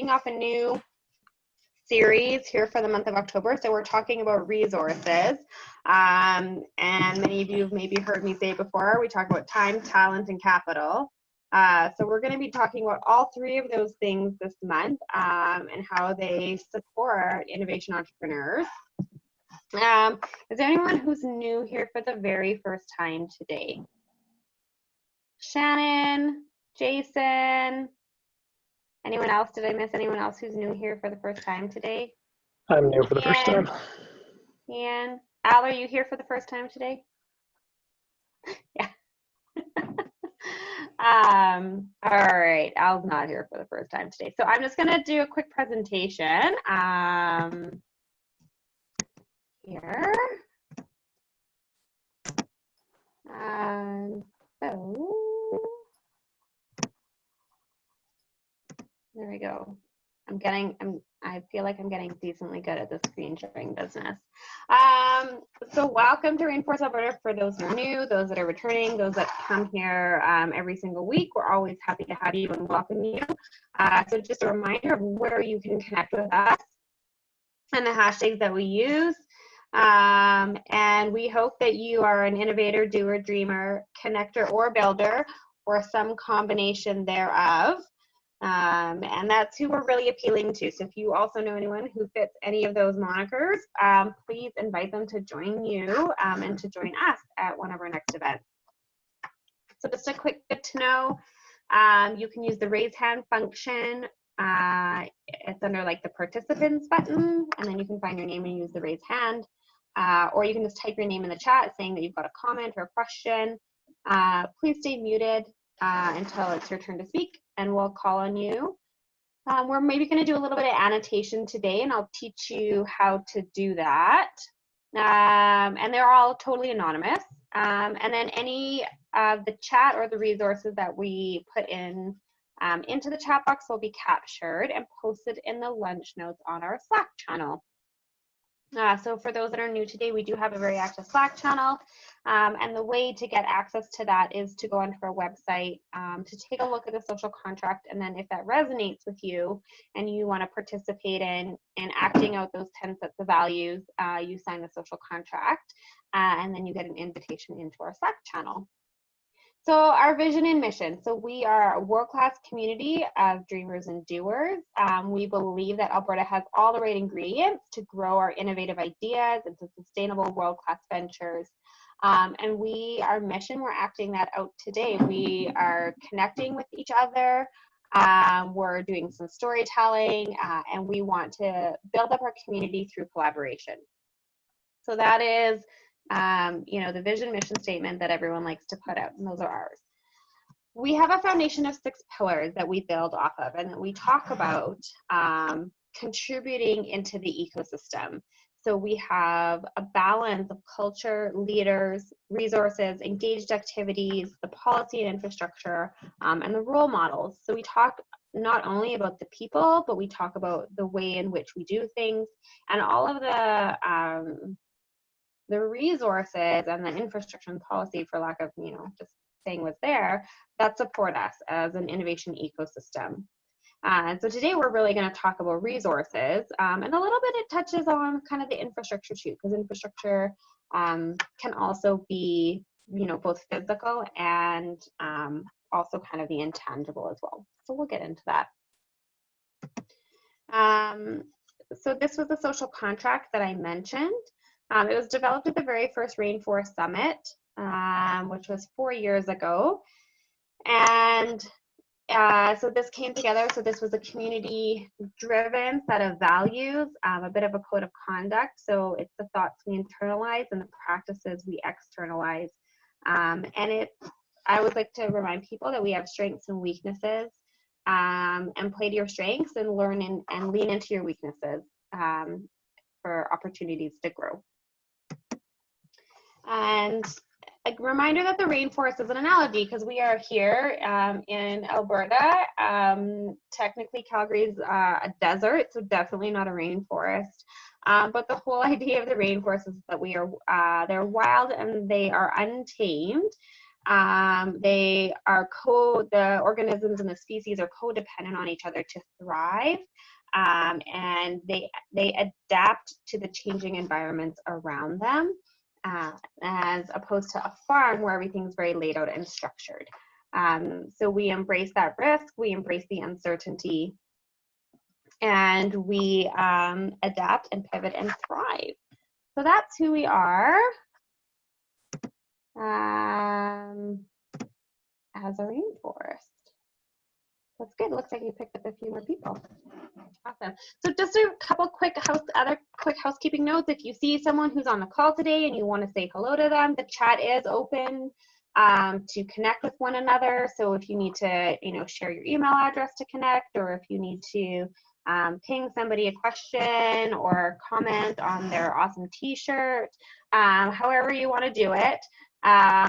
kicking off a new series here for the month of October. So we're talking about resources. And many of you have maybe heard me say before, we talk about time, talent, and capital. So we're going to be talking about all three of those things this month and how they support innovation entrepreneurs. Is there anyone who's new here for the very first time today? Shannon, Jason, anyone else? Did I miss anyone else who's new here for the first time today? I'm new for the first time. Ian, Al, are you here for the first time today? Yeah. All right, Al's not here for the first time today. So I'm just gonna do a quick presentation here. So there we go. I feel like I'm getting decently good at the screen sharing business. So welcome to Rainforest Alberta for those who are new, those that are returning, those that come here every single week. We're always happy to have you and welcome you. So just a reminder of where you can connect with us and the hashtags that we use. And we hope that you are an innovator, doer, dreamer, connector, or builder, or some combination thereof. And that's who we're really appealing to. So if you also know anyone who fits any of those monikers, please invite them to join you and to join us at one of our next events. So just a quick good to know, you can use the raise hand function. It's under like the participants button, and then you can find your name and use the raise hand. Or you can just type your name in the chat saying that you've got a comment or a question. Please stay muted until it's your turn to speak, and we'll call on you. We're maybe going to do a little bit of annotation today, and I'll teach you how to do that. And they're all totally anonymous. And then any of the chat or the resources that we put in into the chat box will be captured and posted in the lunch notes on our Slack channel. So for those that are new today, we do have a very active Slack channel. And the way to get access to that is to go onto our website to take a look at the social contract. And then if that resonates with you and you want to participate in acting out those 10 sets of values, you sign the social contract and then you get an invitation into our Slack channel. So our vision and mission. So we are a world-class community of dreamers and doers. We believe that Alberta has all the right ingredients to grow our innovative ideas into sustainable world-class ventures. And our mission, we're acting that out today. We are connecting with each other. We're doing some storytelling, and we want to build up our community through collaboration. So that is the vision mission statement that everyone likes to put out, and those are ours. We have a foundation of 6 pillars that we build off of and that we talk about contributing into the ecosystem. So we have a balance of culture, leaders, resources, engaged activities, the policy and infrastructure, and the role models. So we talk not only about the people, but we talk about the way in which we do things and all of the resources and the infrastructure and policy, for lack of, just saying what's there, that support us as an innovation ecosystem. And so today we're really going to talk about resources, and a little bit it touches on kind of the infrastructure too, because infrastructure can also be, both physical and also kind of the intangible as well. So we'll get into that. So this was the social contract that I mentioned. It was developed at the very first Rainforest Summit, which was 4 years ago. And so this came together. So this was a community-driven set of values, a bit of a code of conduct. So it's the thoughts we internalize and the practices we externalize. And I would like to remind people that we have strengths and weaknesses, and play to your strengths and learn and lean into your weaknesses for opportunities to grow. And a reminder that the rainforest is an analogy because we are here in Alberta. Technically, Calgary is a desert, so definitely not a rainforest. But the whole idea of the rainforest is that they're wild and they are untamed. They are the organisms and the species are codependent on each other to thrive, and they adapt to the changing environments around them, as opposed to a farm where everything's very laid out and structured. So we embrace that risk, we embrace the uncertainty, and we adapt and pivot and thrive. So that's who we are as a rainforest. That's good. Looks like you picked up a few more people. Awesome. So just a couple other quick housekeeping notes. If you see someone who's on the call today and you want to say hello to them, the chat is open to connect with one another. So if you need to, share your email address to connect, or if you need to ping somebody a question or comment on their awesome t-shirt, however you want to do it,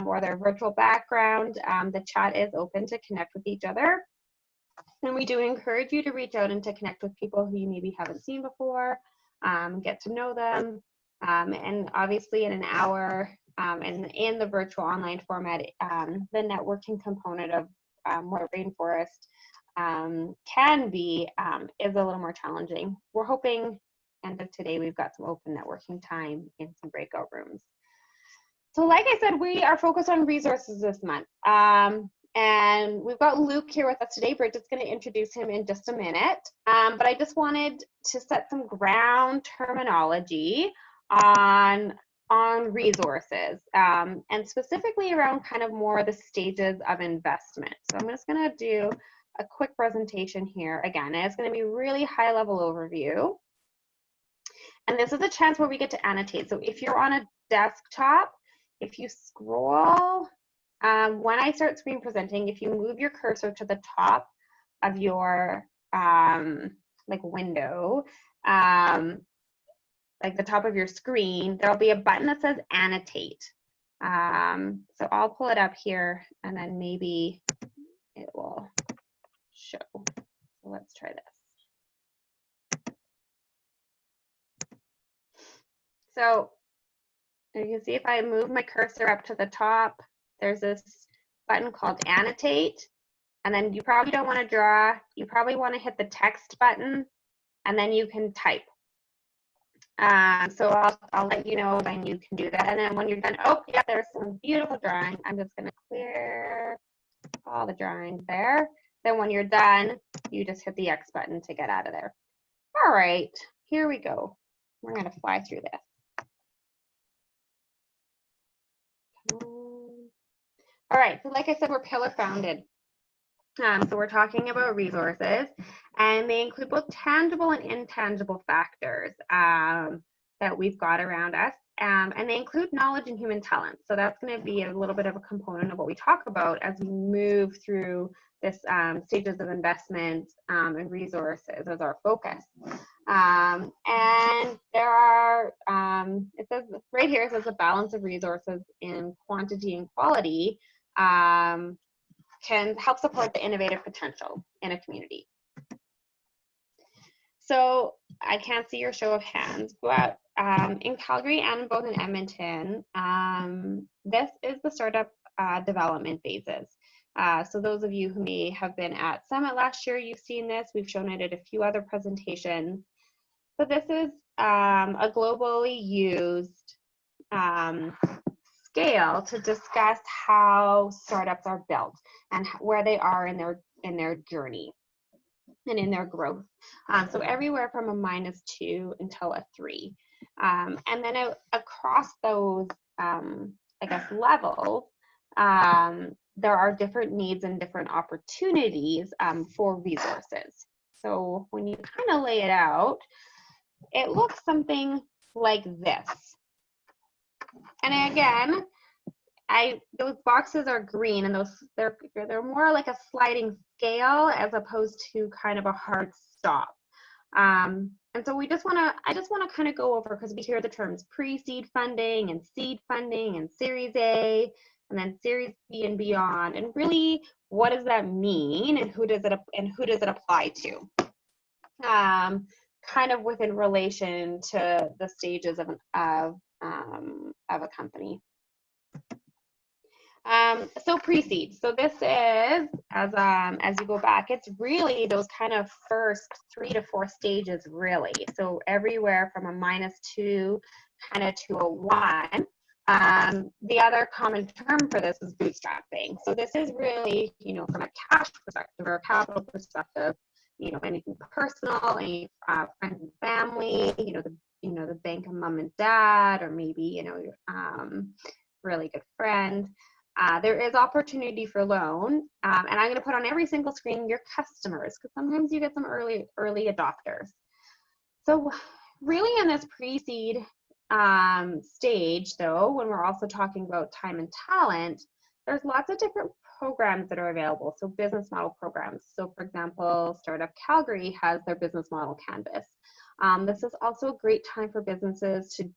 or their virtual background, the chat is open to connect with each other. And we do encourage you to reach out and to connect with people who you maybe haven't seen before, get to know them, and obviously in an hour, and in the virtual online format, the networking component of what Rainforest can be is a little more challenging. We're hoping end of today we've got some open networking time in some breakout rooms. So like I said, we are focused on resources this month. And we've got Luke here with us today. We're just going to introduce him in just a minute. But I just wanted to set some ground terminology on resources, and specifically around kind of more the stages of investment. So I'm just going to do a quick presentation here. Again, it's going to be really high level overview. And this is a chance where we get to annotate. So if you're on a desktop, if you scroll, when I start screen presenting, if you move your cursor to the top of your window, like the top of your screen, there'll be a button that says annotate. So I'll pull it up here and then maybe it will show. So let's try this. So you can see if I move my cursor up to the top, there's this button called annotate, and then you probably don't want to draw. You probably want to hit the text button, and then you can type. So I'll let you know when you can do that. And then when you're done, oh yeah, there's some beautiful drawing. I'm just going to clear all the drawings there. Then when you're done, you just hit the X button to get out of there. All right, here we go. We're going to fly through this. All right, so like I said, we're pillar founded. So we're talking about resources, and they include both tangible and intangible factors that we've got around us, and they include knowledge and human talent. So that's going to be a little bit of a component of what we talk about as we move through this stages of investment and resources as our focus. And there are, it says right here, it says the balance of resources in quantity and quality can help support the innovative potential in a community. So I can't see your show of hands, but in Calgary and both in Edmonton, this is the startup development phases. So those of you who may have been at Summit last year, you've seen this. We've shown it at a few other presentations. So this is a globally used scale to discuss how startups are built and where they are in their journey and in their growth. So everywhere from a -2 until a 3. And then across those, I guess, levels, there are different needs and different opportunities for resources. So when you kind of lay it out, it looks something like this. And again, those boxes are green, and they're more like a sliding scale as opposed to kind of a hard stop. And so I just want to kind of go over, because we hear the terms pre-seed funding and seed funding and Series A and then Series B and beyond, and really what does that mean and who does it apply to? Kind of within relation to the stages of a company. So pre-seed. So this is, as you go back, it's really those kind of first 3 to 4 stages, really. So everywhere from a -2 kind of to a 1. The other common term for this is bootstrapping. So this is really, you know, from a cash perspective or a capital perspective, you know, anything personal, any friends and family, the bank of mom and dad, or maybe, you know, really good friend. There is opportunity for loan, and I'm going to put on every single screen your customers, because sometimes you get some early adopters. So really in this pre-seed stage, though, when we're also talking about time and talent, there's lots of different programs that are available. So business model programs. So for example, Startup Calgary has their business model canvas. This is also a great time for businesses to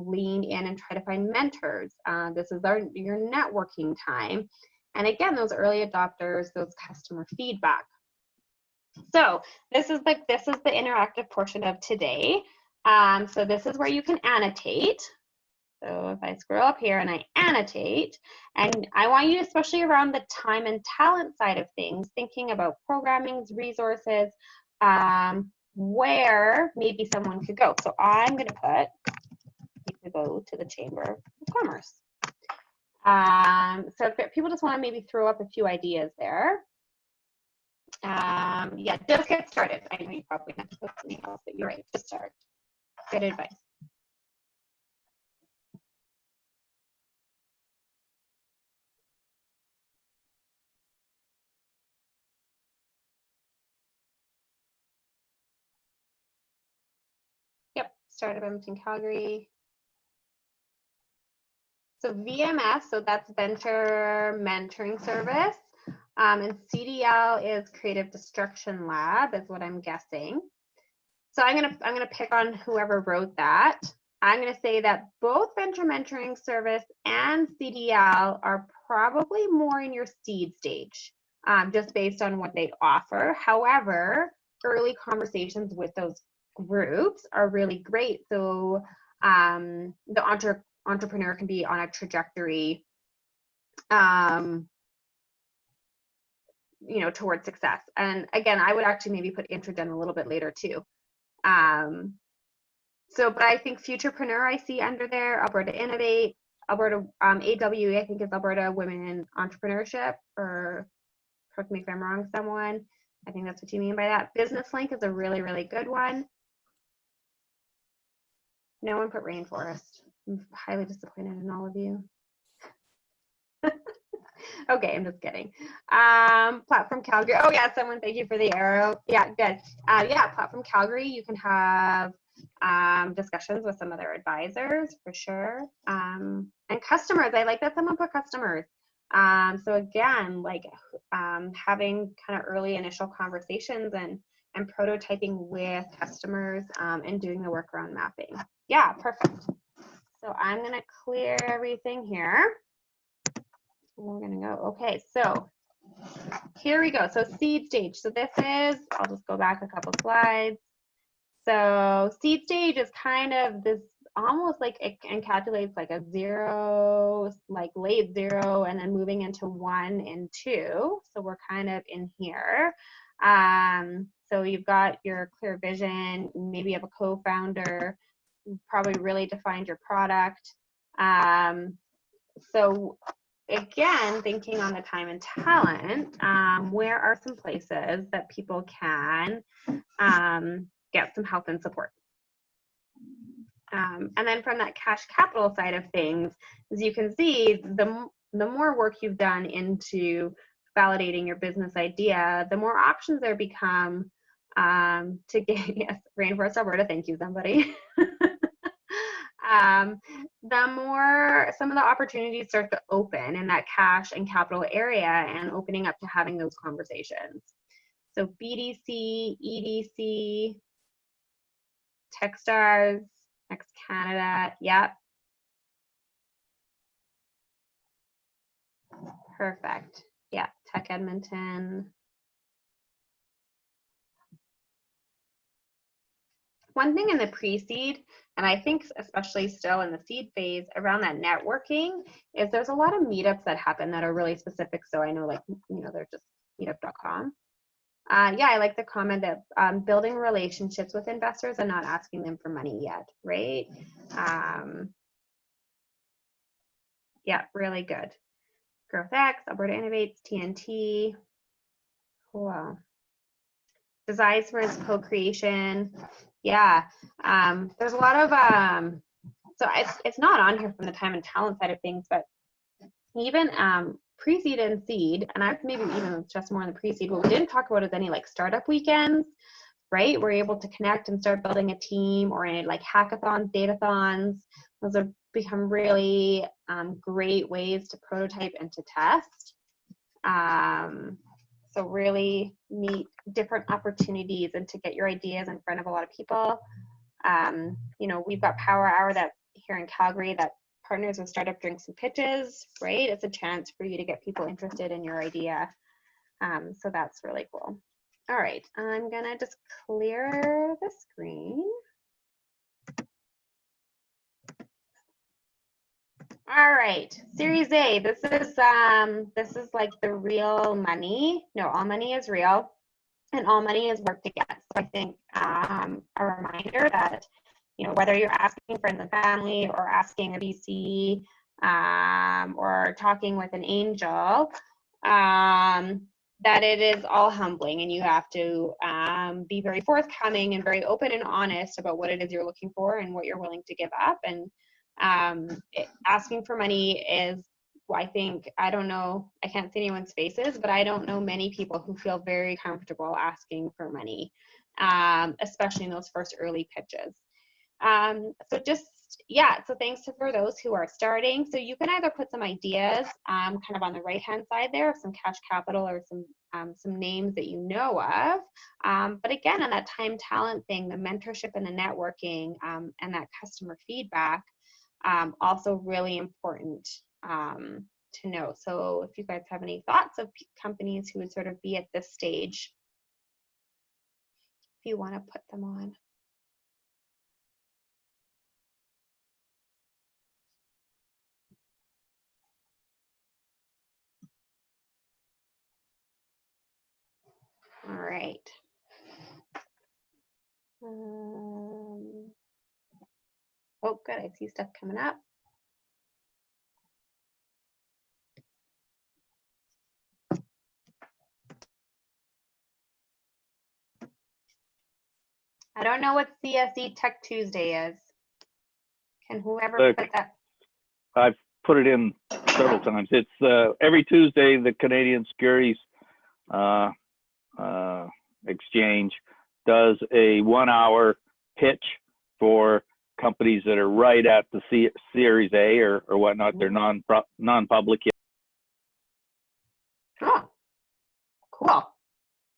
lean in and try to find mentors. This is your networking time. And again, those early adopters, those customer feedback. So this is the interactive portion of today. So this is where you can annotate. So if I scroll up here and I annotate, and I want you, especially around the time and talent side of things, thinking about programming, resources, where maybe someone could go. So I'm going to put, you could go to the Chamber of Commerce. So if people just want to maybe throw up a few ideas there. Yeah, just get started. I know you probably have to put something else, but you're right, just start. Good advice. Yep, Startup Edmonton, Calgary. So VMS, so that's Venture Mentoring Service. And CDL is Creative Destruction Lab, is what I'm guessing. So I'm gonna pick on whoever wrote that. I'm gonna say that both Venture Mentoring Service and CDL are probably more in your seed stage, just based on what they offer. However, early conversations with those groups are really great. So the entrepreneur can be on a trajectory, you know, towards success. And again, I would actually maybe put Introgen a little bit later too. But I think Futurepreneur I see under there, Alberta Innovate, Alberta AWE I think is Alberta Women in Entrepreneurship, or correct me if I'm wrong, someone. I think that's what you mean by that. Business Link is a really, really good one. No one put Rainforest. I'm highly disappointed in all of you. Okay, I'm just kidding. Platform Calgary. Oh yeah, someone, thank you for the arrow. Yeah, good. Yeah, Platform Calgary, you can have discussions with some of their advisors for sure. And customers, I like that someone put customers. So again, like having kind of early initial conversations and prototyping with customers and doing the work around mapping. Yeah, perfect. So I'm gonna clear everything here. We're gonna go, okay, so here we go. So seed stage. So this is, I'll just go back a couple slides. So seed stage is kind of this, almost like it encapsulates like a 0, like late 0, and then moving into 1 and 2. So we're kind of in here. So you've got your clear vision, maybe you have a co-founder, probably really defined your product. So again, thinking on the time and talent, where are some places that people can get some help and support? And then from that cash capital side of things, as you can see, the more work you've done into validating your business idea, the more options there become to get, yes, Rainforest Alberta, thank you, somebody. The more some of the opportunities start to open in that cash and capital area and opening up to having those conversations. So BDC, EDC, Techstars, Next Canada, yep. Perfect. Yeah, Tech Edmonton. one thing in the pre-seed, and I think especially still in the seed phase around that networking, is there's a lot of meetups that happen that are really specific. So I know, like, they're just meetup.com. Yeah, I like the comment that building relationships with investors and not asking them for money yet, right? Yeah, really good. GrowthX, Alberta Innovates, TNT. Cool. Designs for his co-creation. Yeah, there's a lot of, so it's not on here from the time and talent side of things, but even pre-seed and seed, and I've maybe even just more on the pre-seed, what we didn't talk about is any like startup weekends, right? We're able to connect and start building a team, or any like hackathons, datathons. Those have become really great ways to prototype and to test. So really meet different opportunities and to get your ideas in front of a lot of people. We've got Power Hour that here in Calgary that partners with startup drinks and pitches, right? It's a chance for you to get people interested in your idea. So that's really cool. All right, I'm gonna just clear the screen. All right, Series A. This is like the real money. No, all money is real, and all money is work to get. So I think a reminder that whether you're asking friends and family, or asking a VC, or talking with an angel, that it is all humbling, and you have to be very forthcoming and very open and honest about what it is you're looking for and what you're willing to give up. And asking for money is, I think, I don't know, I can't see anyone's faces, but I don't know many people who feel very comfortable asking for money, especially in those first early pitches. So thanks for those who are starting. So you can either put some ideas kind of on the right hand side there, some cash capital, or some names that you know of. But again, on that time talent thing, the mentorship and the networking, and that customer feedback, also really important to know. So if you guys have any thoughts of companies who would sort of be at this stage, if you want to put them on. All right. Oh, good. I see stuff coming up. I don't know what CSE Tech Tuesday is. Can whoever put that? I've put it in several times. It's every Tuesday, the Canadian Securities Exchange does a 1 hour pitch for companies that are right at the Series A or whatnot. They're non-public yet. Oh, cool.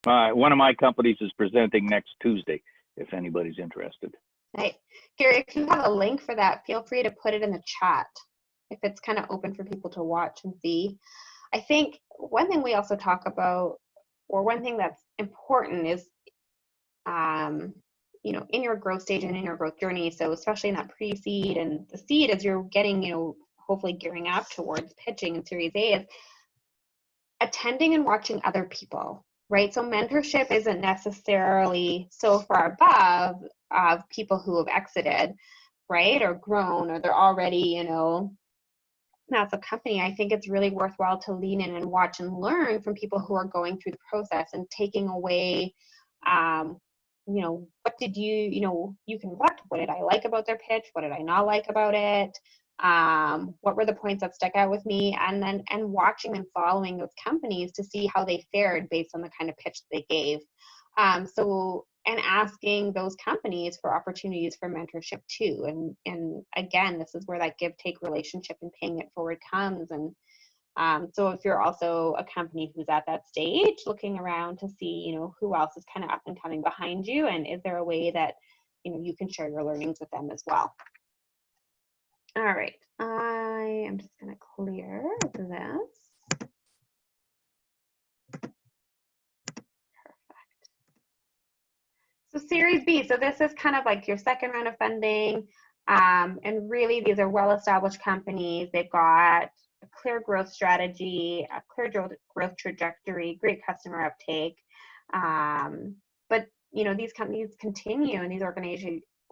One of my companies is presenting next Tuesday, if anybody's interested. Right. Gary, if you have a link for that, feel free to put it in the chat if it's kind of open for people to watch and see. I think one thing we also talk about, or one thing that's important, is in your growth stage and in your growth journey, so especially in that pre-seed and the seed, as you're getting, hopefully gearing up towards pitching in Series A, is attending and watching other people, right? So mentorship isn't necessarily so far above of people who have exited, right, or grown, or they're already, that's a company. I think it's really worthwhile to lean in and watch and learn from people who are going through the process and taking away, what did you can reflect. What did I like about their pitch? What did I not like about it? What were the points that stuck out with me? And watching and following those companies to see how they fared based on the kind of pitch they gave. And asking those companies for opportunities for mentorship too. And again, this is where that give-take relationship and paying it forward comes. And so if you're also a company who's at that stage, looking around to see, who else is kind of up and coming behind you, and is there a way that, you can share your learnings with them as well. All right, I am just going to clear this. So Series B, so this is kind of like your second round of funding. And really, these are well-established companies. They've got a clear growth strategy, a clear growth trajectory, great customer uptake. But these companies continue, and these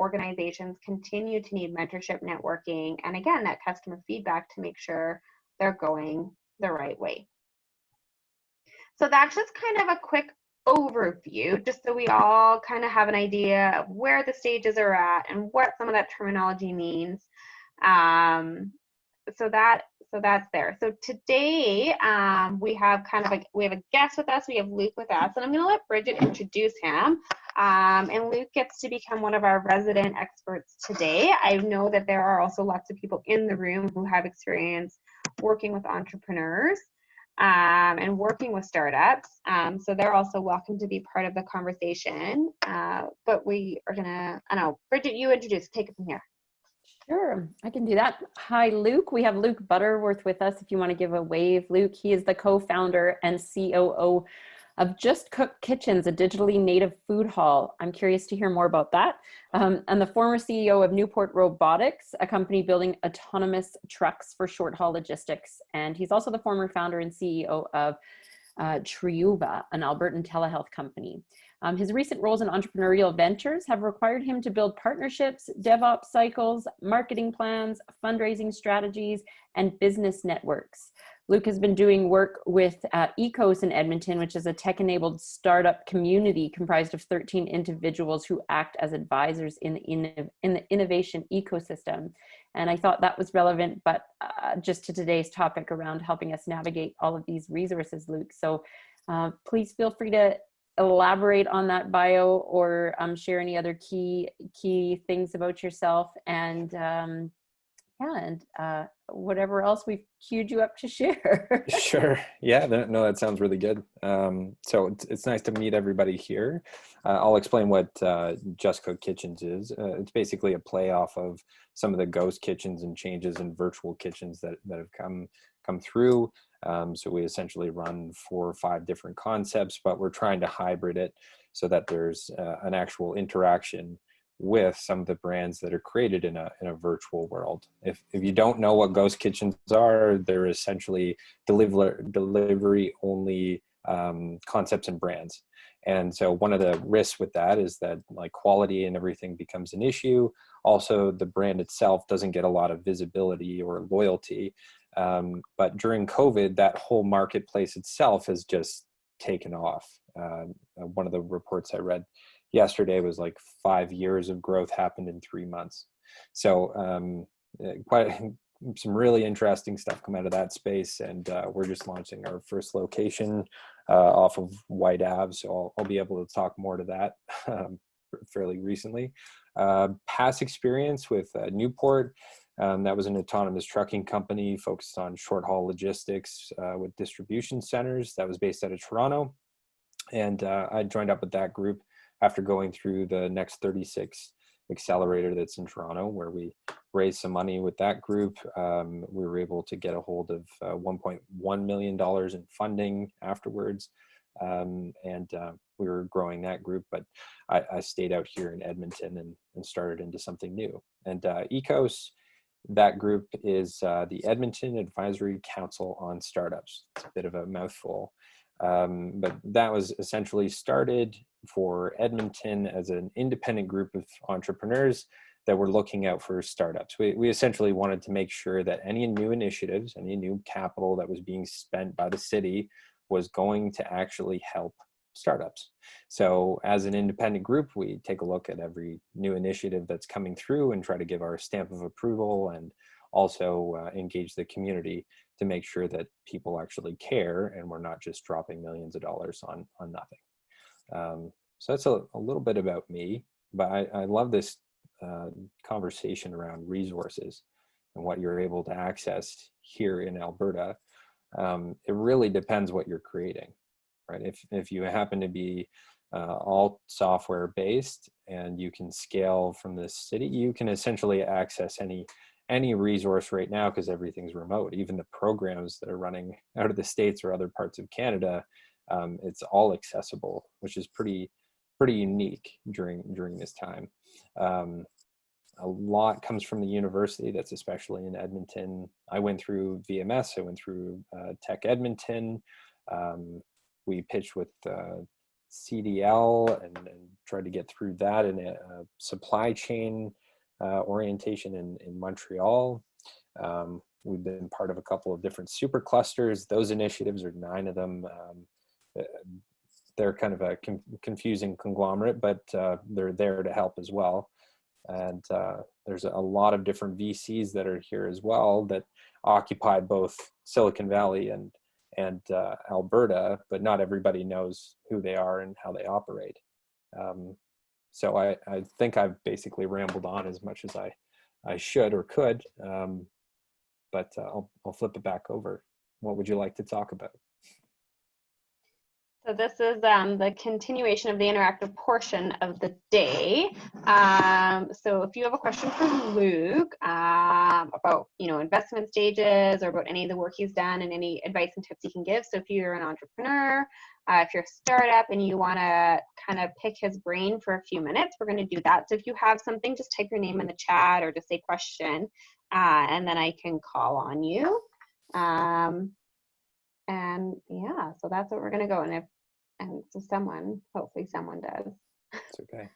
organizations continue to need mentorship, networking, and again, that customer feedback to make sure they're going the right way. So that's just kind of a quick overview, just so we all kind of have an idea of where the stages are at and what some of that terminology means. So that's there. So today we have a guest with us. We have Luke with us, and I'm going to let Bridget introduce him. And Luke gets to become one of our resident experts today. I know that there are also lots of people in the room who have experience working with entrepreneurs and working with startups. So they're also welcome to be part of the conversation. But we are gonna, I don't know, Bridget, you introduce, take it from here. Sure, I can do that. Hi, Luke. We have Luke Butterworth with us. If you want to give a wave, Luke, he is the co-founder and COO of Just Cook Kitchens, a digitally native food hall. I'm curious to hear more about that. And the former CEO of Newport Robotics, a company building autonomous trucks for short haul logistics. And he's also the former founder and CEO of Triuva, an Albertan telehealth company. His recent roles in entrepreneurial ventures have required him to build partnerships, DevOps cycles, marketing plans, fundraising strategies, and business networks. Luke has been doing work with Ecos in Edmonton, which is a tech-enabled startup community comprised of 13 individuals who act as advisors in the innovation ecosystem. And I thought that was relevant, but just to today's topic around helping us navigate all of these resources, Luke. So please feel free to elaborate on that bio or share any other key things about yourself, and whatever else we've queued you up to share. Sure. Yeah, no, that sounds really good. So it's nice to meet everybody here. I'll explain what Just Cook Kitchens is. It's basically a play off of some of the ghost kitchens and changes in virtual kitchens that have come through. So we essentially run 4 or 5 different concepts, but we're trying to hybrid it so that there's an actual interaction with some of the brands that are created in a virtual world. If you don't know what ghost kitchens are, they're essentially delivery only concepts and brands. And so one of the risks with that is that like quality and everything becomes an issue. Also, the brand itself doesn't get a lot of visibility or loyalty. But during COVID, that whole marketplace itself has just taken off. One of the reports I read yesterday was like 5 years of growth happened in 3 months. So quite some really interesting stuff come out of that space. And we're just launching our first location off of White Ave. So I'll be able to talk more to that fairly recently. Past experience with Newport. That was an autonomous trucking company focused on short haul logistics with distribution centers that was based out of Toronto. And I joined up with that group after going through the Next 36 accelerator that's in Toronto, where we raised some money with that group. We were able to get a hold of $1.1 million in funding afterwards. And we were growing that group, but I stayed out here in Edmonton and started into something new. And Ecos, that group is the Edmonton Advisory Council on Startups. It's a bit of a mouthful. But that was essentially started for Edmonton as an independent group of entrepreneurs that were looking out for startups. We essentially wanted to make sure that any new initiatives, any new capital that was being spent by the city was going to actually help startups. So as an independent group, we take a look at every new initiative that's coming through and try to give our stamp of approval, and also engage the community to make sure that people actually care and we're not just dropping millions of dollars on nothing. So that's a little bit about me, but I love this conversation around resources and what you're able to access here in Alberta. It really depends what you're creating, right? If you happen to be all software based and you can scale from this city, you can essentially access any resource right now because everything's remote. Even the programs that are running out of the States or other parts of Canada, it's all accessible, which is pretty pretty unique during this time. A lot comes from the university. That's especially in Edmonton. I went through VMS. I went through Tech Edmonton. We pitched with CDL and tried to get through that in a supply chain orientation in Montreal. We've been part of a couple of different super clusters. Those initiatives are 9 of them. They're kind of a confusing conglomerate, but they're there to help as well. And there's a lot of different VCs that are here as well that occupy both Silicon Valley and Alberta, but not everybody knows who they are and how they operate. So I think I've basically rambled on as much as I should or could, but I'll flip it back over. What would you like to talk about? So this is the continuation of the interactive portion of the day. So if you have a question for Luke about, investment stages or about any of the work he's done and any advice and tips he can give. So if you're an entrepreneur, if you're a startup and you want to kind of pick his brain for a few minutes, we're going to do that. So if you have something, just type your name in the chat or just say question, and then I can call on you. And yeah, so that's what we're going to go. And so hopefully someone does. It's okay.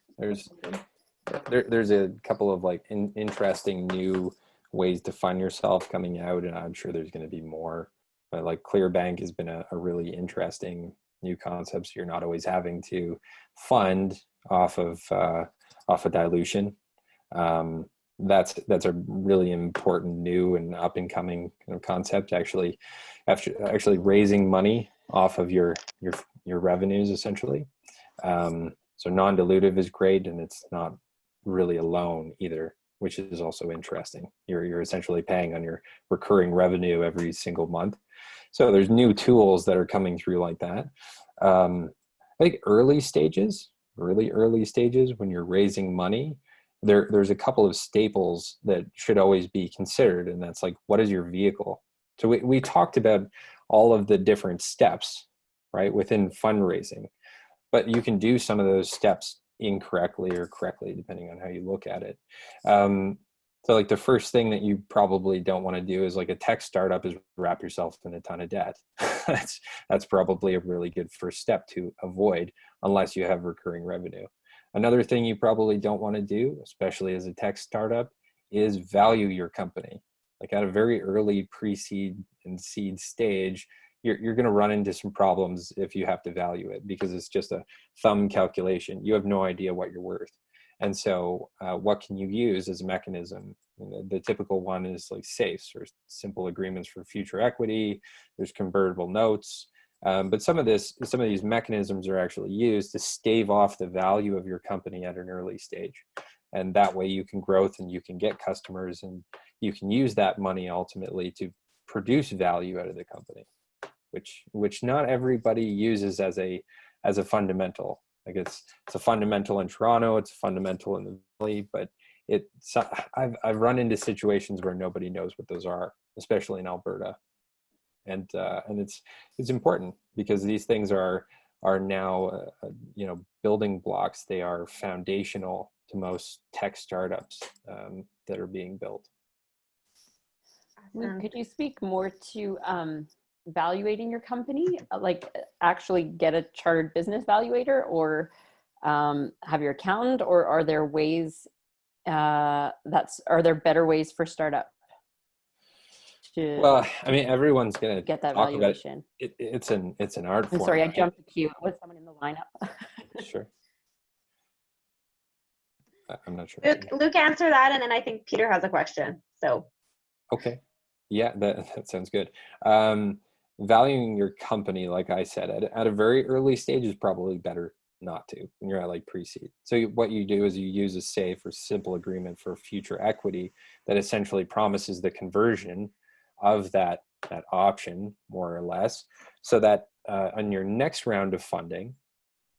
There's a couple of like interesting new ways to fund yourself coming out, and I'm sure there's going to be more. But like Clearbank has been a really interesting new concept. So you're not always having to fund off of dilution. That's a really important new and up and coming kind of concept. Actually raising money off of your revenues essentially. So non-dilutive is great, and it's not really a loan either, which is also interesting. You're essentially paying on your recurring revenue every single month. So there's new tools that are coming through like that. I think really early stages when you're raising money, there's a couple of staples that should always be considered, and that's like, what is your vehicle? So we talked about all of the different steps, right, within fundraising, but you can do some of those steps incorrectly or correctly, depending on how you look at it. So like the first thing that you probably don't want to do is like a tech startup is wrap yourself in a ton of debt. That's probably a really good first step to avoid unless you have recurring revenue. Another thing you probably don't want to do, especially as a tech startup, is value your company. Like at a very early pre-seed and seed stage, you're going to run into some problems if you have to value it, because it's just a thumb calculation. You have no idea what you're worth. And so what can you use as a mechanism? The typical one is like safes or simple agreements for future equity. There's convertible notes. But some of these mechanisms are actually used to stave off the value of your company at an early stage. And that way you can growth and you can get customers, and you can use that money ultimately to produce value out of the company, which not everybody uses as a fundamental. Like it's a fundamental in Toronto, it's a fundamental in the Valley, but I've run into situations where nobody knows what those are, especially in Alberta. And it's important because these things are now building blocks. They are foundational to most tech startups that are being built. Luke, could you speak more to valuating your company, like actually get a chartered business valuator, or have your accountant, or are there ways are there better ways for startup to Well, I mean, everyone's going to get that valuation? It's an art form. I'm sorry, I right? jumped the queue. Was someone in the lineup? Sure. I'm not sure. Luke, answer that, and then I think Peter has a question. So. Okay. Yeah, that sounds good. Valuing your company, like I said, at a very early stage is probably better not to when you're at like pre-seed. So what you do is you use a safe or simple agreement for future equity that essentially promises the conversion of that option, more or less, so that on your next round of funding,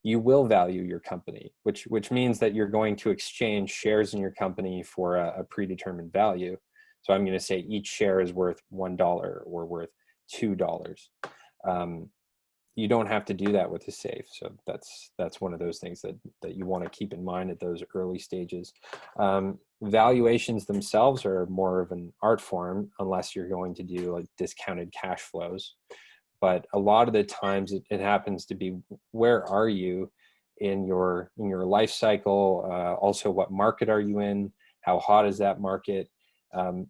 you will value your company, which means that you're going to exchange shares in your company for a predetermined value. So I'm going to say each share is worth $1 or worth $2. you don't have to do that with a safe. So that's one of those things that you want to keep in mind at those early stages. Valuations themselves are more of an art form unless you're going to do like discounted cash flows. But a lot of the times it happens to be, where are you in your life cycle? Also, what market are you in? How hot is that market?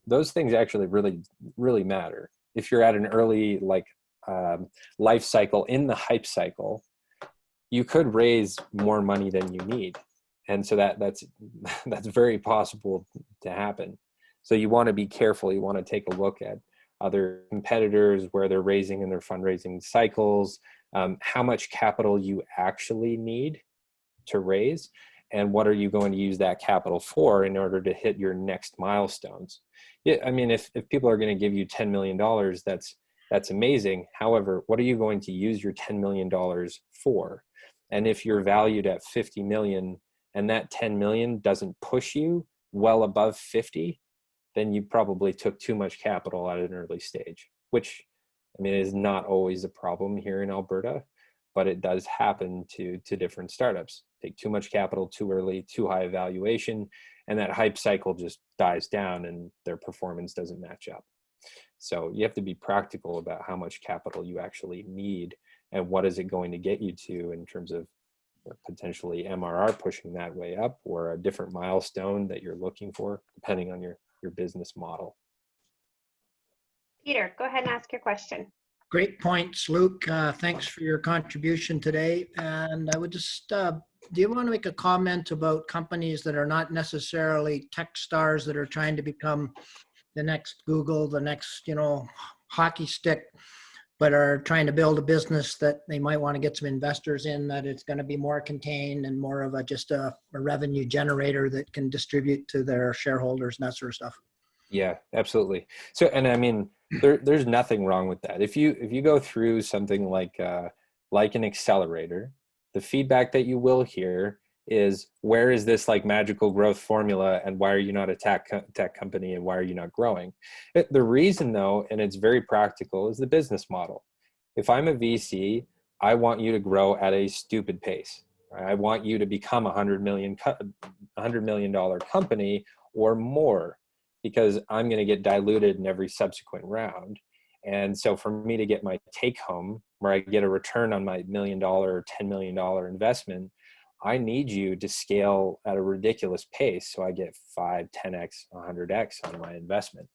Those things actually really matter. If you're at an early life cycle in the hype cycle, you could raise more money than you need, and so that's very possible to happen. So you want to be careful. You want to take a look at other competitors, where they're raising in their fundraising cycles, how much capital you actually need to raise, and what are you going to use that capital for in order to hit your next milestones. Yeah, I mean, if people are going to give you $10 million, that's amazing. However, what are you going to use your $10 million for? And if you're valued at 50 million and that 10 million doesn't push you well above 50, then you probably took too much capital at an early stage, which, I mean, is not always a problem here in Alberta, but it does happen to different startups. Take too much capital too early, too high valuation, and that hype cycle just dies down and their performance doesn't match up. So you have to be practical about how much capital you actually need and what is it going to get you to in terms of potentially MRR pushing that way up, or a different milestone that you're looking for, depending on your business model. Peter, go ahead and ask your question. Great points, Luke. Thanks for your contribution today. And I would just, do you want to make a comment about companies that are not necessarily tech stars that are trying to become the next Google, the next, hockey stick, but are trying to build a business that they might want to get some investors in, that it's going to be more contained and more of just a revenue generator that can distribute to their shareholders and that sort of stuff? Yeah, absolutely. So, and I mean, there's nothing wrong with that. If you go through something like an accelerator, the feedback that you will hear is, where is this like magical growth formula, and why are you not a tech company, and why are you not growing? The reason, though, and it's very practical, is the business model. If I'm a VC, I want you to grow at a stupid pace. Right? I want you to become $100 million company or more, because I'm going to get diluted in every subsequent round. And so for me to get my take home, where I get a return on my $1 million or $10 million investment, I need you to scale at a ridiculous pace, so I get 5, 10x, 100x on my investment.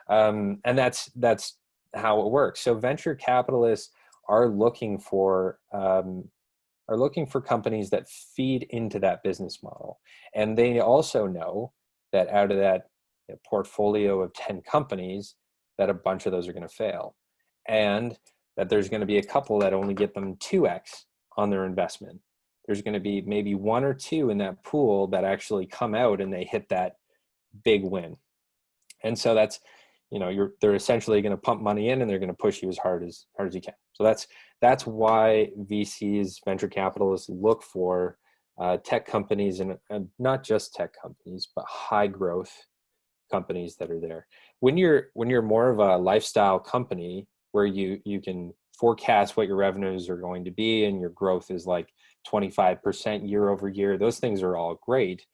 And that's how it works. So venture capitalists are looking for companies that feed into that business model. And they also know that out of that portfolio of 10 companies, that a bunch of those are going to fail, and that there's going to be a couple that only get them 2x on their investment. There's going to be maybe 1 or 2 in that pool that actually come out and they hit that big win. And so that's, they're essentially going to pump money in, and they're going to push you as hard as you can. So that's why VCs, venture capitalists, look for tech companies, and not just tech companies, but high growth companies that are there. When you're more of a lifestyle company, where you can forecast what your revenues are going to be, and your growth is like 25% year over year, those things are all great.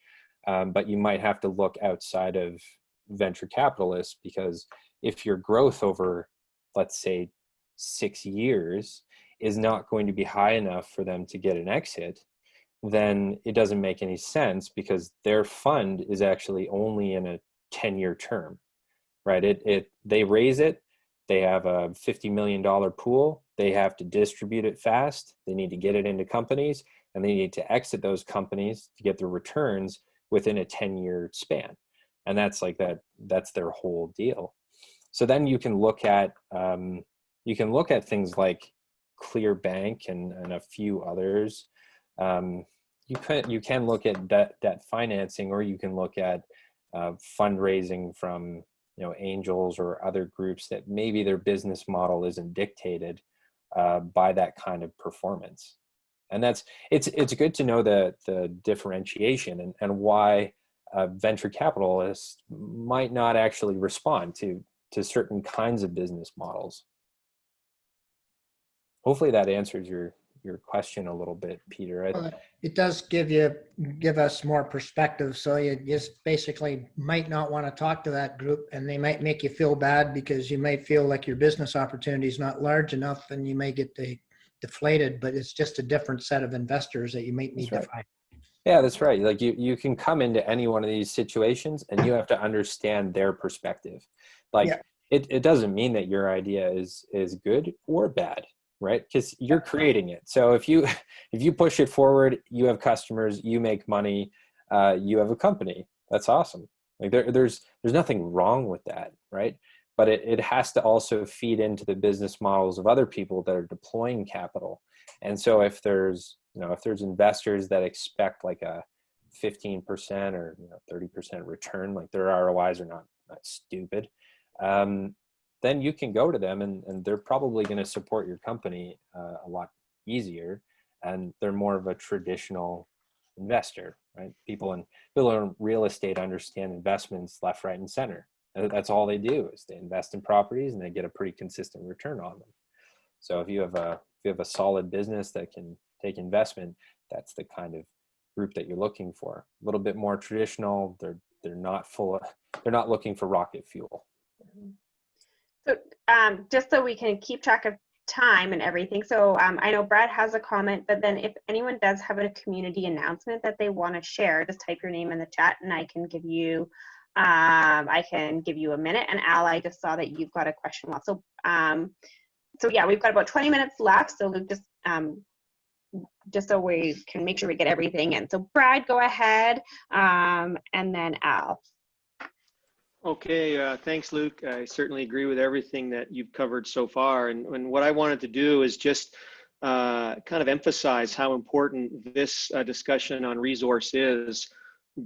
But you might have to look outside of venture capitalists, because if your growth over, let's say, 6 years is not going to be high enough for them to get an exit, then it doesn't make any sense, because their fund is actually only in a 10-year term, right? They raise it, they have a $50 million pool, they have to distribute it fast, they need to get it into companies, and they need to exit those companies to get their returns within a 10-year span. And that's their whole deal. So then you can look at things like Clearbank and a few others. You can look at debt financing, or you can look at fundraising from angels or other groups that maybe their business model isn't dictated by that kind of performance. And it's good to know the differentiation and why venture capitalists might not actually respond to certain kinds of business models. hopefully that answers your question a little bit, Peter. Well, it does give us more perspective. So you just basically might not want to talk to that group, and they might make you feel bad because you might feel like your business opportunity is not large enough, and you may get deflated. But it's just a different set of investors that you might need to find. Yeah, that's right. Like you can come into any one of these situations and you have to understand their perspective. Like Yeah. it doesn't mean that your idea is good or bad, right? Because you're creating it. So if you push it forward, you have customers, you make money, you have a company. That's awesome. Like there's nothing wrong with that, right? But it has to also feed into the business models of other people that are deploying capital. And so if there's investors that expect like a 15% or 30% return, like their ROIs are not stupid, then you can go to them and they're probably going to support your company a lot easier, and they're more of a traditional investor, right? People in real estate understand investments left, right, and center. That's all they do is they invest in properties and they get a pretty consistent return on them. So if you have a solid business that can take investment, that's the kind of group that you're looking for. A little bit more traditional. They're not looking for rocket fuel. So just so we can keep track of time and everything. So I know Brad has a comment, but then if anyone does have a community announcement that they want to share, just type your name in the chat and I can give you a minute. And Al, I just saw that you've got a question. So yeah, we've got about 20 minutes left. So Luke, just so we can make sure we get everything in. So Brad, go ahead, and then Al. Okay, thanks, Luke. I certainly agree with everything that you've covered so far. And what I wanted to do is just kind of emphasize how important this discussion on resource is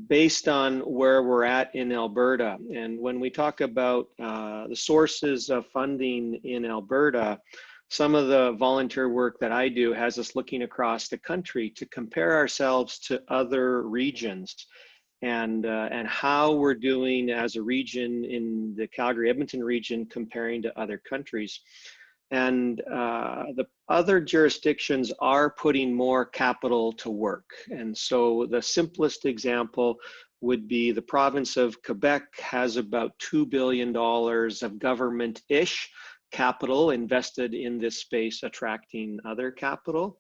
based on where we're at in Alberta. And when we talk about the sources of funding in Alberta, some of the volunteer work that I do has us looking across the country to compare ourselves to other regions and how we're doing as a region in the Calgary-Edmonton region comparing to other countries. And the other jurisdictions are putting more capital to work. And so the simplest example would be the province of Quebec has about $2 billion of government-ish capital invested in this space, attracting other capital.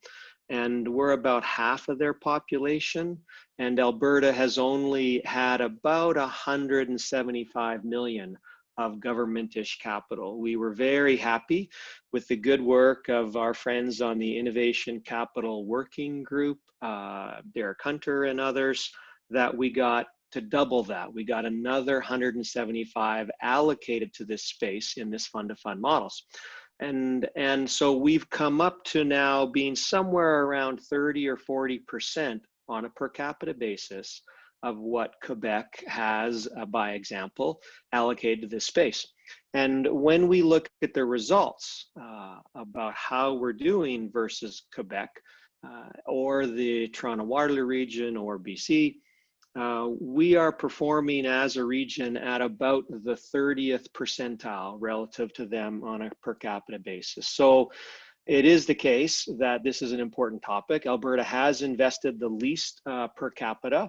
And we're about half of their population. And Alberta has only had about 175 million of government-ish capital. We were very happy with the good work of our friends on the Innovation Capital Working Group, Derek Hunter and others, that we got to double that. We got another 175 allocated to this space in this fund-to-fund models. And so we've come up to now being somewhere around 30 or 40% on a per capita basis of what Quebec has, by example, allocated to this space. And when we look at the results about how we're doing versus Quebec or the Toronto-Waterloo region or BC, we are performing as a region at about the 30th percentile relative to them on a per capita basis. So it is the case that this is an important topic. Alberta has invested the least per capita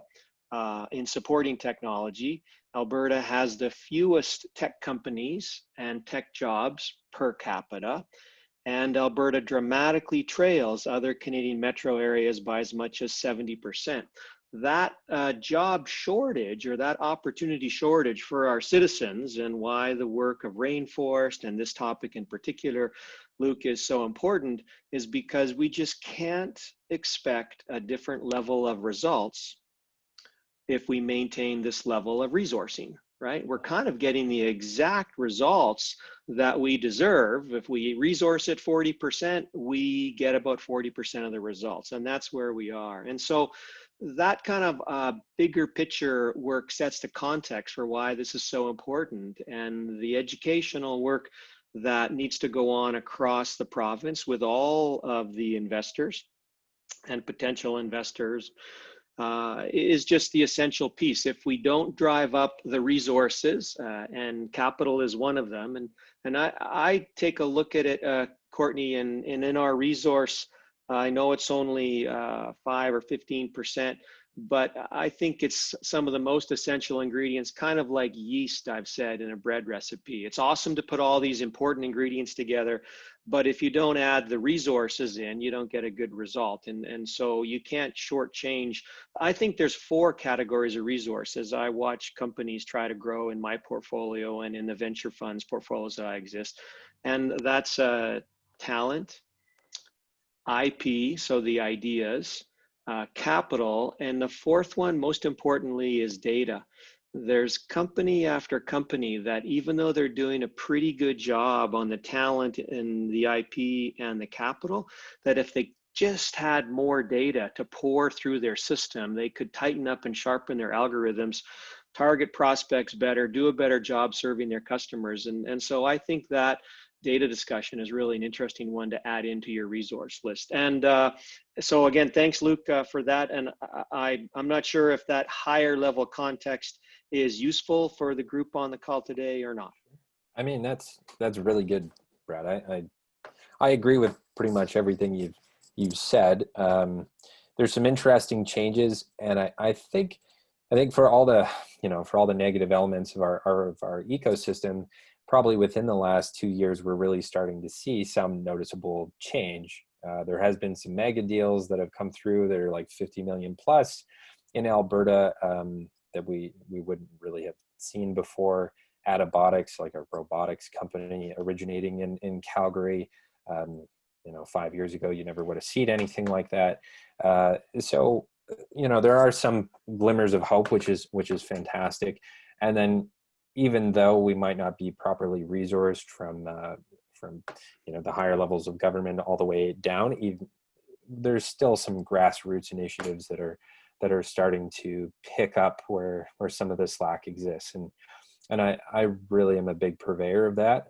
in supporting technology. Alberta has the fewest tech companies and tech jobs per capita. And Alberta dramatically trails other Canadian metro areas by as much as 70%. That job shortage or that opportunity shortage for our citizens, and why the work of Rainforest and this topic in particular, Luke, is so important, is because we just can't expect a different level of results if we maintain this level of resourcing, right? We're kind of getting the exact results that we deserve. If we resource at 40%, we get about 40% of the results, and that's where we are. And so that kind of bigger picture work sets the context for why this is so important, and the educational work that needs to go on across the province with all of the investors and potential investors is just the essential piece. If we don't drive up the resources, and capital is one of them, and I take a look at it Courtney, and in our resource, I know it's only 5 or 15%, but I think it's some of the most essential ingredients, kind of like yeast, I've said, in a bread recipe. It's awesome to put all these important ingredients together, but if you don't add the resources in, you don't get a good result. And so you can't shortchange. I think there's 4 categories of resources I watch companies try to grow in my portfolio and in the venture funds portfolios that I exist. And that's talent, IP, so the ideas, capital, and the 4th one, most importantly, is data. There's company after company that, even though they're doing a pretty good job on the talent and the IP and the capital, that if they just had more data to pour through their system, they could tighten up and sharpen their algorithms, target prospects better, do a better job serving their customers. And so I think that data discussion is really an interesting one to add into your resource list. And so again, thanks, Luke, for that. And I'm not sure if that higher level context is useful for the group on the call today or not. I mean, that's really good, Brad. I agree with pretty much everything you've said. There's some interesting changes, and I think for all the negative elements of our ecosystem, probably within the last 2 years, we're really starting to see some noticeable change. There has been some mega deals that have come through that are like 50 million plus in Alberta that we wouldn't really have seen before. Adabotics, like a robotics company originating in Calgary. 5 years ago, you never would have seen anything like that. So, there are some glimmers of hope, which is fantastic. And then, even though we might not be properly resourced from the higher levels of government all the way down, there's still some grassroots initiatives that are starting to pick up where some of the slack exists. And I really am a big purveyor of that,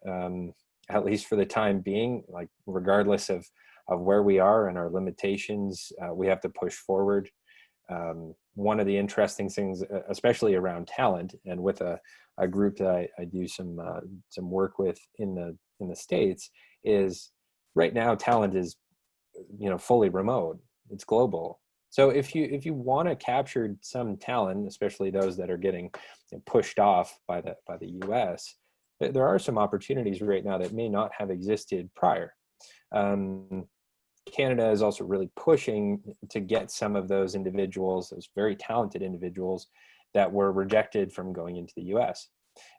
at least for the time being. Like, regardless of where we are and our limitations, we have to push forward. One of the interesting things, especially around talent, and with a group that I do some work with in the States, is right now talent is fully remote. It's global. So if you want to capture some talent, especially those that are getting pushed off by the US, there are some opportunities right now that may not have existed prior. Canada is also really pushing to get some of those individuals, those very talented individuals, that were rejected from going into the US.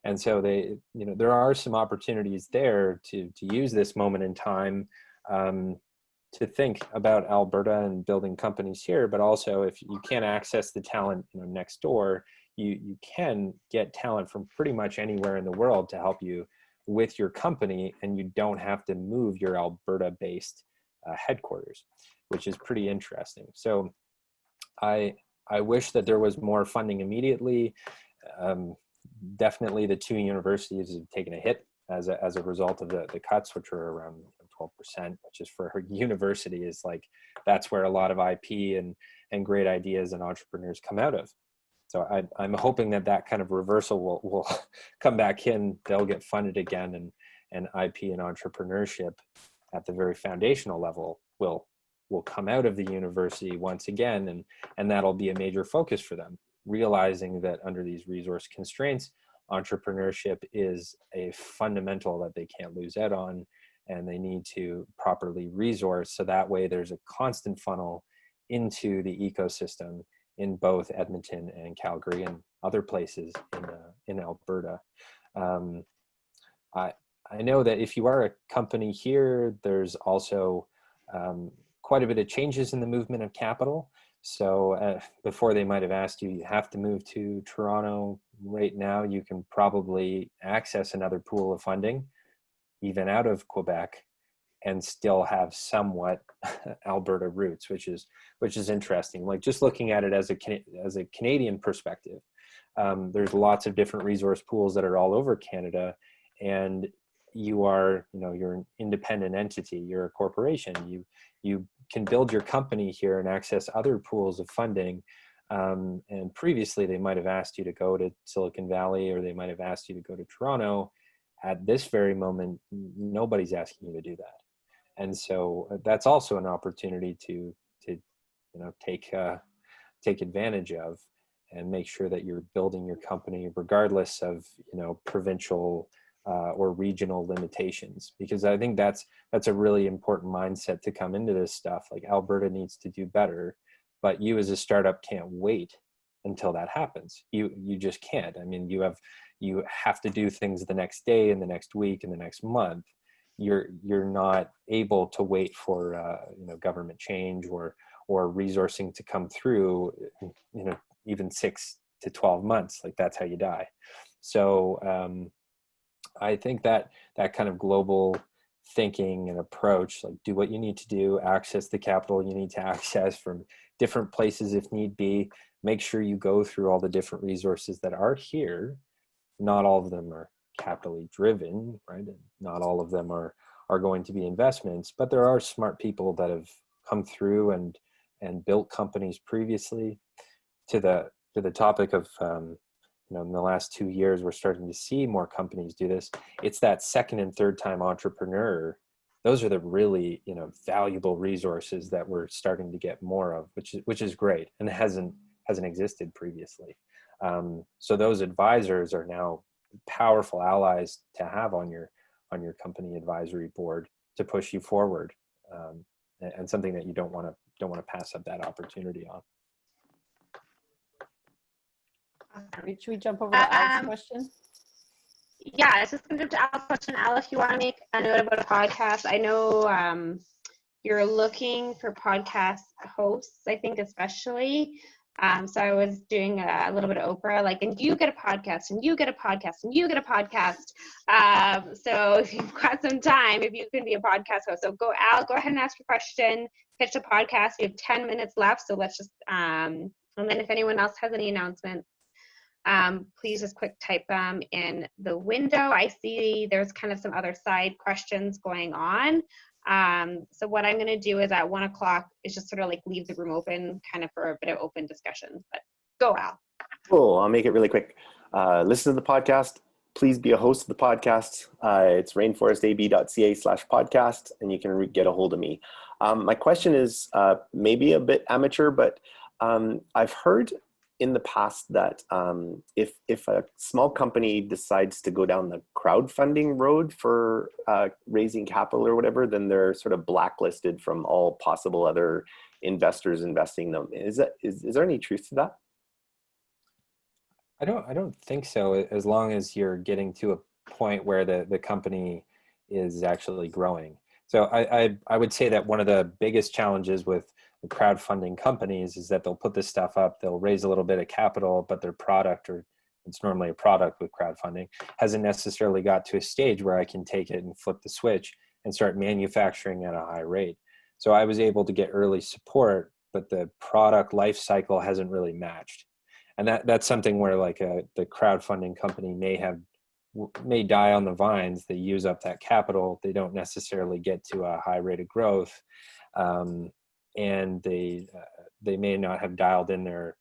And so there are some opportunities there to use this moment in time to think about Alberta and building companies here. But also, if you can't access the talent next door, you can get talent from pretty much anywhere in the world to help you with your company, and you don't have to move your Alberta-based headquarters, which is pretty interesting. So I wish that there was more funding immediately. Definitely the 2 universities have taken a hit as a result of the cuts, which are around 12%, which is, for a university, is like, that's where a lot of IP and great ideas and entrepreneurs come out of. So I'm hoping that kind of reversal will come back in. They'll get funded again, and IP and entrepreneurship at the very foundational level will come out of the university once again, and that'll be a major focus for them, realizing that under these resource constraints, entrepreneurship is a fundamental that they can't lose out on, and they need to properly resource, so that way there's a constant funnel into the ecosystem in both Edmonton and Calgary and other places in Alberta. I know that if you are a company here, there's also quite a bit of changes in the movement of capital. So before, they might have asked you have to move to Toronto. Right now, you can probably access another pool of funding, even out of Quebec, and still have somewhat Alberta roots, which is interesting. Like, just looking at it as a Canadian perspective, there's lots of different resource pools that are all over Canada, and you're an independent entity, you're a corporation, you can build your company here and access other pools of funding. And previously, they might have asked you to go to Silicon Valley, or they might have asked you to go to Toronto. At this very moment, nobody's asking you to do that. And so that's also an opportunity to take advantage of, and make sure that you're building your company regardless of provincial or regional limitations, because I think that's a really important mindset to come into this stuff. Like, Alberta needs to do better, but you as a startup can't wait until that happens. You just can't. I mean, you have to do things the next day and the next week and the next month. You're not able to wait for government change or resourcing to come through, even 6 to 12 months. Like, that's how you die. So I think that kind of global thinking and approach, like, do what you need to do, access the capital you need to access from different places if need be, make sure you go through all the different resources that are here. Not all of them are capitally driven, right? And not all of them are going to be investments, but there are smart people that have come through and built companies previously. To the topic of in the last 2 years, we're starting to see more companies do this. It's that second and third time entrepreneur. Those are the really, valuable resources that we're starting to get more of, which is great, and hasn't existed previously. So those advisors are now powerful allies to have on your company advisory board to push you forward, and something that you don't want to pass up that opportunity on. Should we jump over to Al's question? Yeah, I was just going to jump to Al's question. Al, if you want to make a note about a podcast, I know you're looking for podcast hosts, I think, especially. So I was doing a little bit of Oprah, like, and you get a podcast, and you get a podcast, and you get a podcast. So if you've got some time, if you can be a podcast host, so Al, go ahead and ask your question, pitch the podcast. We have 10 minutes left, so let's just, and then if anyone else has any announcements, please just quick type them in the window. I see there's kind of some other side questions going on. So what I'm going to do is at 1 o'clock is just sort of like leave the room open kind of for a bit of open discussion, but go Al. Cool. I'll make it really quick. Listen to the podcast. Please be a host of the podcast. It's rainforestab.ca/podcast, and you can get a hold of me. My question is maybe a bit amateur, but I've heard in the past that if a small company decides to go down the crowdfunding road for raising capital or whatever, then they're sort of blacklisted from all possible other investors investing them. Is there any truth to that? I don't think so, as long as you're getting to a point where the company is actually growing. So I would say that one of the biggest challenges with the crowdfunding companies is that they'll put this stuff up, they'll raise a little bit of capital, but their product, or it's normally a product with crowdfunding, hasn't necessarily got to a stage where I can take it and flip the switch and start manufacturing at a high rate. So I was able to get early support, but the product life cycle hasn't really matched. And that's something where like the crowdfunding company may die on the vines. They use up that capital. They don't necessarily get to a high rate of growth. And they may not have dialed in their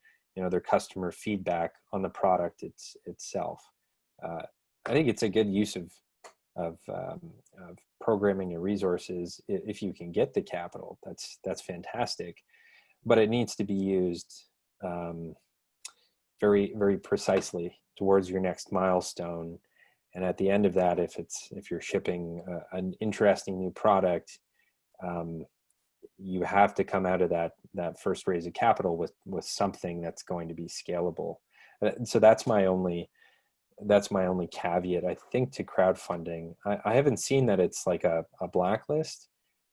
customer feedback on the product itself. I think it's a good use of programming your resources if you can get the capital. That's fantastic, but it needs to be used very, very precisely towards your next milestone. And at the end of that, if you're shipping an interesting new product, you have to come out of that first raise of capital with something that's going to be scalable. So that's my only caveat, I think, to crowdfunding. I haven't seen that it's like a blacklist,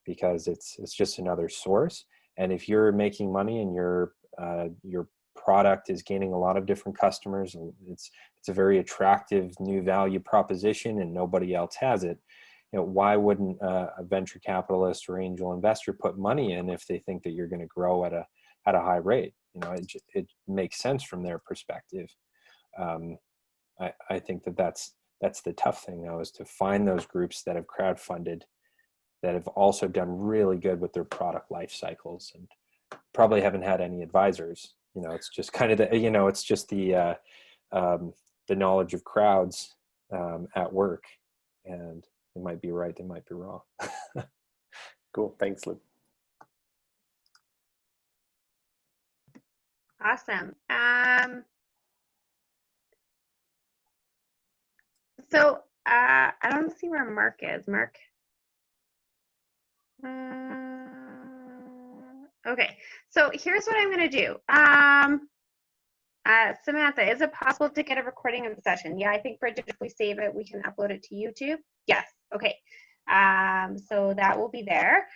because it's just another source. And if you're making money and your product is gaining a lot of different customers, it's a very attractive new value proposition, and nobody else has it, why wouldn't a venture capitalist or angel investor put money in if they think that you're going to grow at a high rate? It makes sense from their perspective. I think that's the tough thing, though, is to find those groups that have crowdfunded that have also done really good with their product life cycles, and probably haven't had any advisors. It's just kind of it's just the knowledge of crowds at work, and they might be right, they might be wrong. Cool. Thanks, Luke. Awesome. So I don't see where Mark is. Mark. Okay. So here's what I'm gonna do. Samantha, is it possible to get a recording of the session? Yeah, I think Bridget, if we save it, we can upload it to YouTube. Yes. Okay. So that will be there.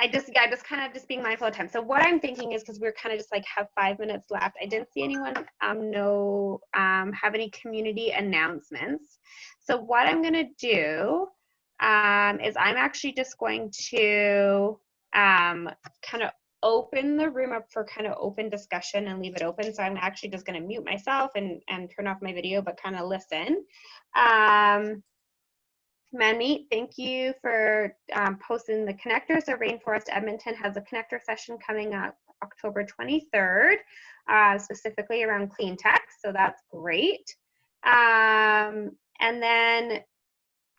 I just kind of just being mindful of time. So what I'm thinking is, because we're kind of just like have 5 minutes left, I didn't see anyone have any community announcements. So what I'm gonna do is I'm actually just going to kind of open the room up for kind of open discussion and leave it open. So I'm actually just gonna mute myself and turn off my video, but kind of listen. Manmeet, thank you for posting the connector. So Rainforest Edmonton has a connector session coming up October 23rd, specifically around clean tech. So that's great. And then,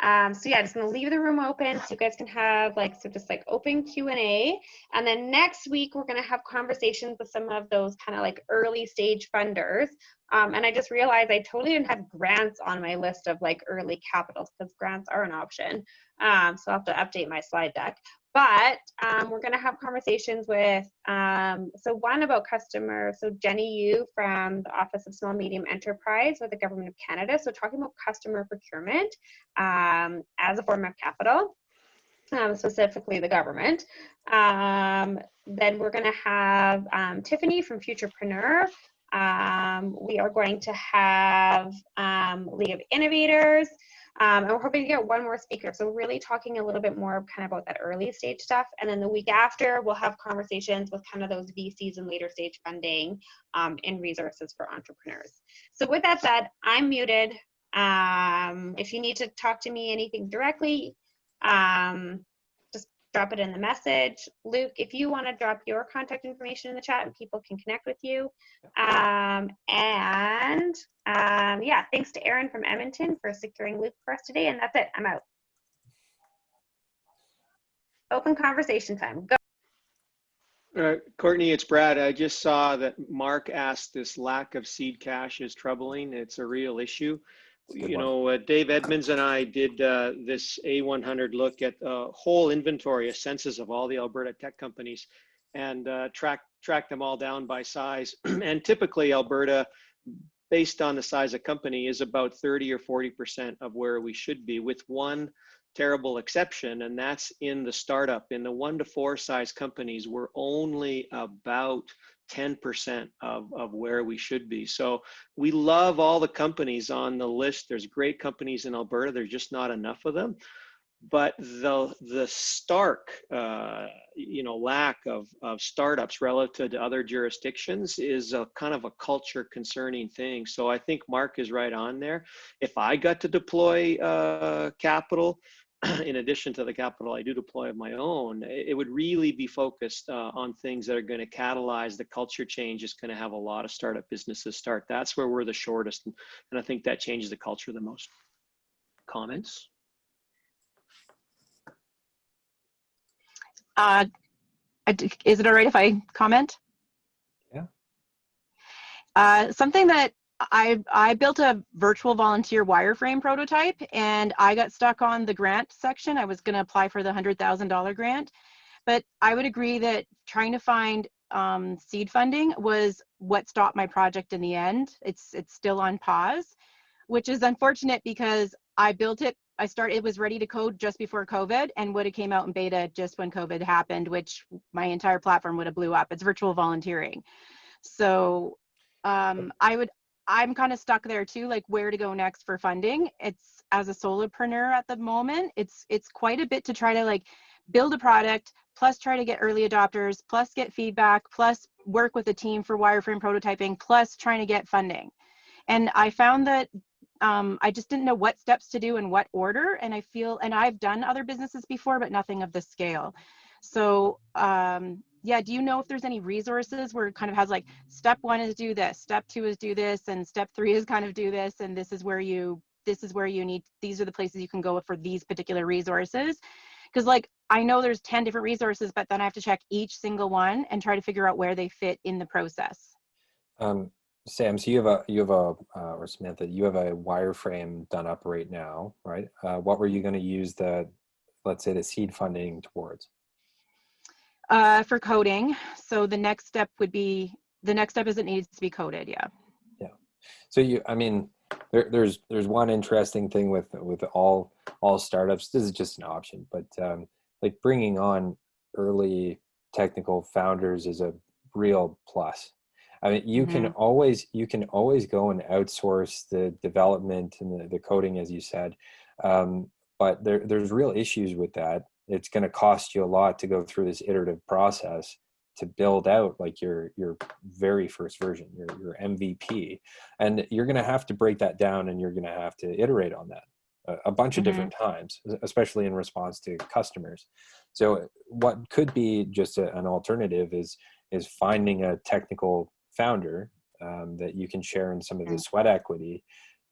so yeah, just gonna leave the room open so you guys can have just open Q&A. And then next week, we're gonna have conversations with some of those kind of like early stage funders. And I just realized I totally didn't have grants on my list of like early capitals, because grants are an option. So I'll have to update my slide deck. But we're going to have conversations with, so one about customer, so Jenny Yu from the Office of Small Medium Enterprise with the Government of Canada. So talking about customer procurement as a form of capital, specifically the government. Then we're going to have Tiffany from Futurepreneur. We are going to have League of Innovators. And we're hoping to get one more speaker. So really talking a little bit more kind of about that early stage stuff. And then the week after, we'll have conversations with kind of those VCs and later stage funding and resources for entrepreneurs. So with that said, I'm muted. If you need to talk to me anything directly, just drop it in the message. Luke, if you want to drop your contact information in the chat and people can connect with you. Yeah, thanks to Aaron from Edmonton for securing Luke for us today. And that's it, I'm out. Open conversation time, go. Courtney, it's Brad. I just saw that Mark asked, this lack of seed cash is troubling. It's a real issue. You know, Dave Edmonds and I did this A100 look at a whole inventory, a census of all the Alberta tech companies, and track them all down by size. And typically Alberta, based on the size of company, is about 30 or 40% of where we should be, with one terrible exception, and that's in the startup. In the 1 to 4 size companies, we're only about 10% of where we should be. So we love all the companies on the list. There's great companies in Alberta. There's just not enough of them. But the stark, lack of startups relative to other jurisdictions is a kind of a culture concerning thing. So I think Mark is right on there. If I got to deploy capital, in addition to the capital I do deploy of my own, it would really be focused on things that are going to catalyze the culture change. Is going to have a lot of startup businesses start. That's where we're the shortest, and I think that changes the culture the most. Comments? Is it all right if I comment? Yeah. Something that I built a virtual volunteer wireframe prototype, and I got stuck on the grant section. I was going to apply for the $100,000 grant, but I would agree that trying to find seed funding was what stopped my project in the end. It's still on pause, which is unfortunate because I built it. It was ready to code just before COVID, and would have came out in beta just when COVID happened, which my entire platform would have blew up. It's virtual volunteering. So I'm kind of stuck there too, like where to go next for funding. It's, as a solopreneur at the moment, it's quite a bit to try to like build a product, plus try to get early adopters, plus get feedback, plus work with a team for wireframe prototyping, plus trying to get funding. And I found that I just didn't know what steps to do in what order. And and I've done other businesses before, but nothing of this scale. So yeah, do you know if there's any resources where it kind of has like step 1 is do this, step 2 is do this, and step 3 is kind of do this, and this is where you this is where you need, these are the places you can go for these particular resources. Because like, I know there's 10 different resources, but then I have to check each single one and try to figure out where they fit in the process. Sam, so or Samantha, you have a wireframe done up right now, right? What were you going to use let's say the seed funding towards? For coding. So the next step is it needs to be coded. Yeah. Yeah. So there's one interesting thing with all startups. This is just an option, but like bringing on early technical founders is a real plus. I mean, you can always go and outsource the development and the coding, as you said, but there's real issues with that. It's going to cost you a lot to go through this iterative process to build out like your very first version, your MVP, and you're going to have to break that down, and you're going to have to iterate on that a bunch of different times, especially in response to customers. So what could be just an alternative is finding a technical founder that you can share in some of the sweat equity.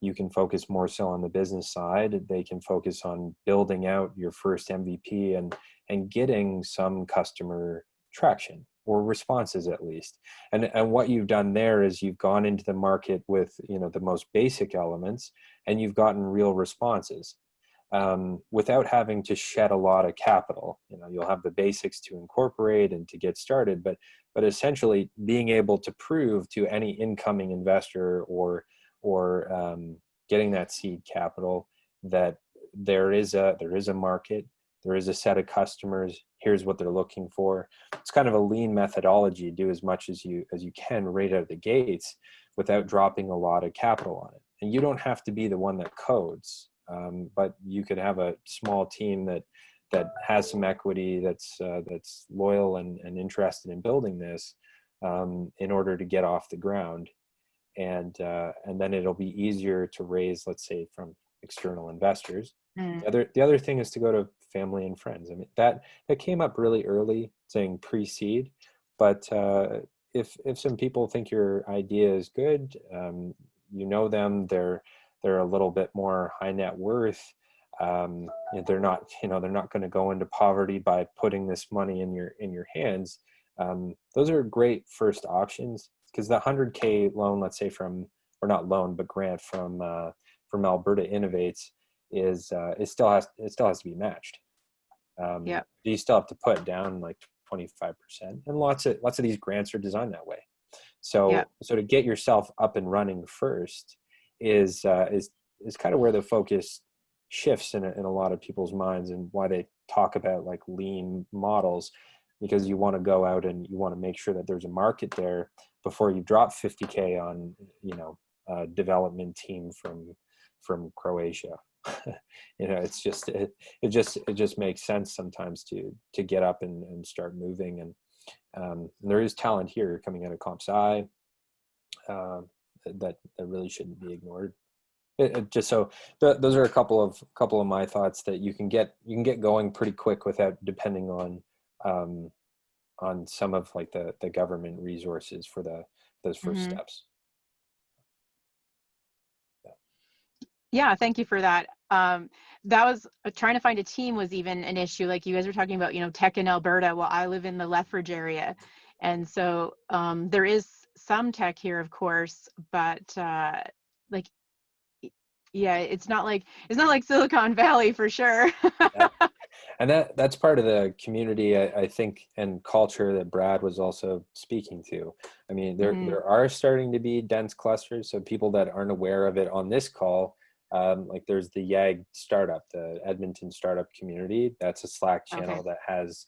You can focus more so on the business side. They can focus on building out your first MVP and getting some customer traction or responses at least. And what you've done there is you've gone into the market with, the most basic elements, and you've gotten real responses without having to shed a lot of capital. You'll have the basics to incorporate and to get started, but essentially being able to prove to any incoming investor or getting that seed capital that there is a market, there is a set of customers, here's what they're looking for. It's kind of a lean methodology. Do as much as you can right out of the gates without dropping a lot of capital on it. And you don't have to be the one that codes, but you could have a small team that has some equity, that's loyal and interested in building this in order to get off the ground. And then it'll be easier to raise, let's say, from external investors. The other thing is to go to family and friends. I mean, that came up really early, saying pre-seed, but if some people think your idea is good, them, they're a little bit more high net worth. They're not going to go into poverty by putting this money in your hands. Those are great first options, because the 100K loan, let's say grant from Alberta Innovates is it still has to be matched. You still have to put down like 25%, and lots of these grants are designed that way. So to get yourself up and running first is kind of where the focus shifts in a lot of people's minds, and why they talk about like lean models, because you want to go out and you want to make sure that there's a market there before you drop 50K on a development team from Croatia. It just makes sense sometimes to get up and start moving, and there is talent here coming out of Comp Sci that really shouldn't be ignored. Those are a couple of my thoughts that you can get going pretty quick without depending on some of like the government resources for those first steps. Yeah, thank you for that. That was trying to find a team was even an issue. Like you guys were talking about, tech in Alberta. Well, I live in the Lethbridge area, and so there is some tech here, of course, but it's not like Silicon Valley for sure. And that's part of the community, I think, and culture that Brad was also speaking to. I mean, there are starting to be dense clusters, so people that aren't aware of it on this call. Like there's the YAG startup, the Edmonton startup community. That's a Slack channel that has,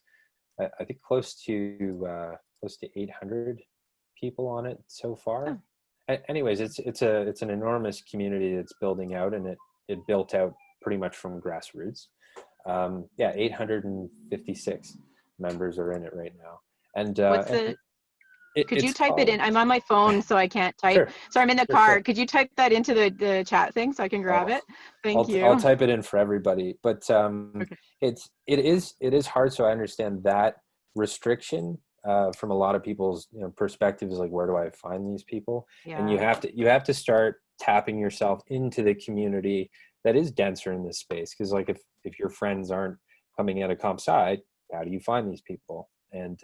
I think, close to 800 people on it so far. Anyways, it's an enormous community that's building out, and it built out pretty much from grassroots. 856 members are in it right now. And could you type it in? I'm on my phone, so I can't type. Sure. So I'm in the car. Sure. Could you type that into the chat thing so I can grab it? Thank you. I'll type it in for everybody. But it is hard. So I understand that restriction. from a lot of people's perspectives, like, where do I find these people? And you Yeah. have to start tapping yourself into the community that is denser in this space. Because like if your friends aren't coming at a comp sci, how do you find these people? And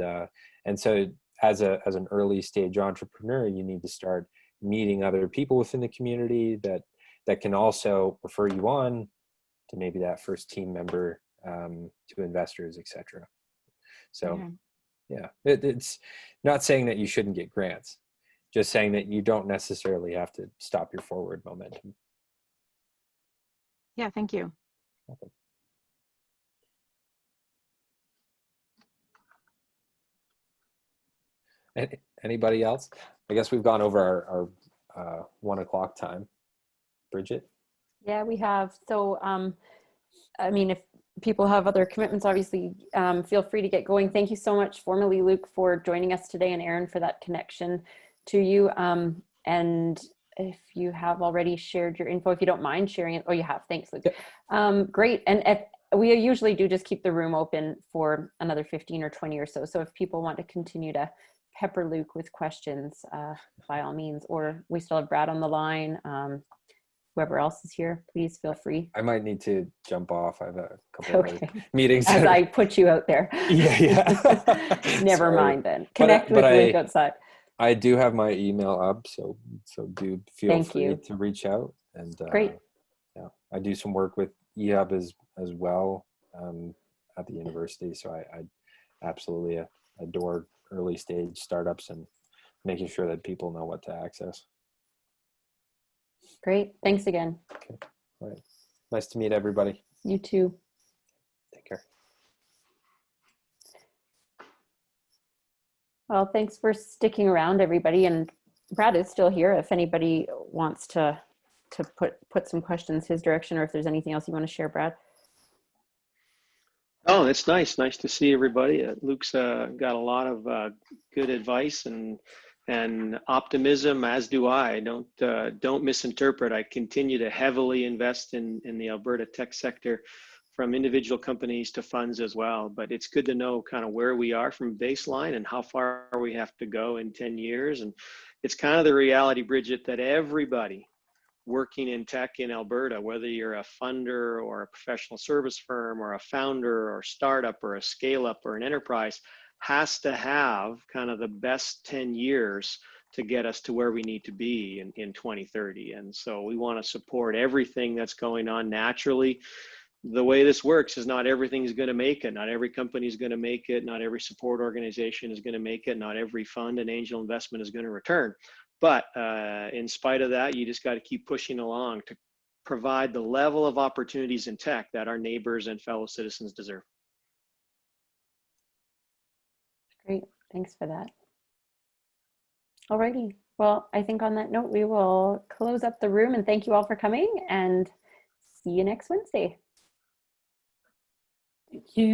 so as an early stage entrepreneur, you need to start meeting other people within the community that can also refer you on to maybe that first team member, to investors, etc. So yeah, it's not saying that you shouldn't get grants, just saying that you don't necessarily have to stop your forward momentum. Yeah, thank you. Okay. Anybody else? I guess we've gone over our 1 o'clock time. Bridget? Yeah, we have. So, I mean, if people have other commitments, obviously, feel free to get going. Thank you so much, formally, Luke, for joining us today, and Aaron for that connection to you. And if you have already shared your info, if you don't mind sharing it, oh, you have. Thanks, Luke. Yep. Great. And we usually do just keep the room open for another 15 or 20 or so. So if people want to continue to pepper Luke with questions, by all means, or we still have Brad on the line. Whoever else is here, please feel free. I might need to jump off. I have a couple of Okay. meetings. As I put you out there. Yeah. Never Sorry. mind then. Connect with Luke outside. I do have my email up, so do feel Thank free you. to reach out. And Great. yeah, I do some work with EHUB as well, at the university. So I absolutely adore early stage startups and making sure that people know what to access. Great. Thanks again. Okay. All right. Nice to meet everybody. You too. Take care. Well, thanks for sticking around, everybody. And Brad is still here if anybody wants to put some questions his direction, or if there's anything else you want to share, Brad. Oh, it's nice. Nice to see everybody. Luke's got a lot of good advice and optimism, as do I. Don't misinterpret. I continue to heavily invest in the Alberta tech sector, from individual companies to funds as well. But it's good to know kind of where we are from baseline and how far we have to go in 10 years. And it's kind of the reality, Bridget, that everybody working in tech in Alberta, whether you're a funder or a professional service firm or a founder or startup or a scale up or an enterprise, has to have kind of the best 10 years to get us to where we need to be in 2030. And so we want to support everything that's going on naturally. The way this works is not everything is going to make it. Not every company is going to make it. Not every support organization is going to make it. Not every fund and angel investment is going to return. But in spite of that, you just got to keep pushing along to provide the level of opportunities in tech that our neighbors and fellow citizens deserve. Great. Thanks for that. Alrighty. Well, I think on that note, we will close up the room, and thank you all for coming, and see you next Wednesday. Thank you.